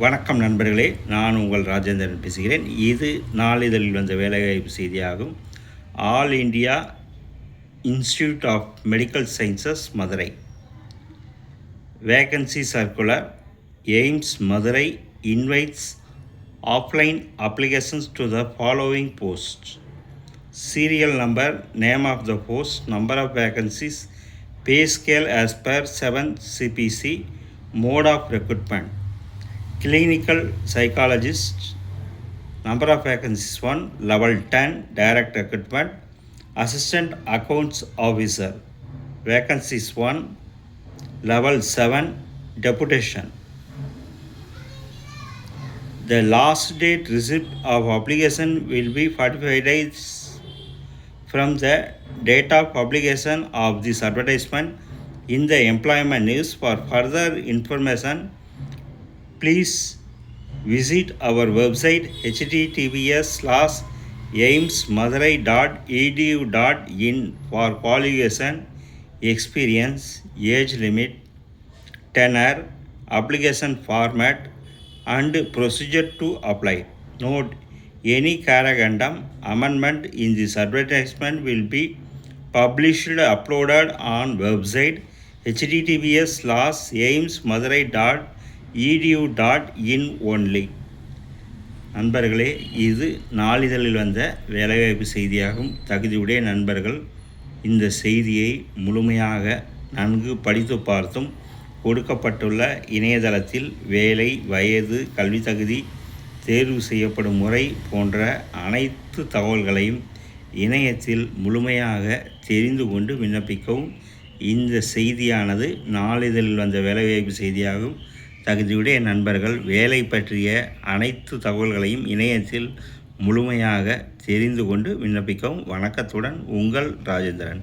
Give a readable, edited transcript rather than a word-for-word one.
வணக்கம் நண்பர்களே, நான் உங்கள் ராஜேந்திரன் பேசுகிறேன். இது நாளிதழில் வந்த வேலைவாய்ப்பு செய்தியாகும். All India Institute of Medical Sciences Madurai vacancy circular. AIIMS Madurai invites offline applications to the following post. Serial number, name of the post, number of vacancies, pay scale as per 7 CPC, mode of recruitment. Clinical psychologist, number of vacancies 1, level 10, direct recruitment. Assistant accounts officer, vacancies 1, level 7, deputation. The last date receipt of application will be 45 days from the date of publication of this advertisement in the employment news. For further information, please visit our website https://aimsmadurai.edu.in for qualification, experience, age limit, tenure, application format and procedure to apply. Note: any correcondum amendment in this advertisement will be published uploaded on website https://aimsmadurai.edu.in only. நண்பர்களே, இது நாளிதழில் வந்த வேலைவாய்ப்பு செய்தியாகும். தகுதியுடைய நண்பர்கள் இந்த செய்தியை முழுமையாக நன்கு படித்து பார்த்தும் கொடுக்கப்பட்டுள்ள இணையதளத்தில் வேலை, வயது, கல்வி தகுதி, தேர்வு செய்யப்படும் முறை போன்ற அனைத்து தகவல்களையும் இணையத்தில் முழுமையாக தெரிந்து கொண்டு விண்ணப்பிக்கவும். இந்த செய்தியானது நாளிதழில் வந்த வேலைவாய்ப்பு செய்தியாகும். தகுதியுடைய நண்பர்கள் வேலை பற்றிய அனைத்து தகவல்களையும் இணையத்தில் முழுமையாக தெரிந்து கொண்டு விண்ணப்பிக்கவும். வணக்கத்துடன் உங்கள் ராஜேந்திரன்.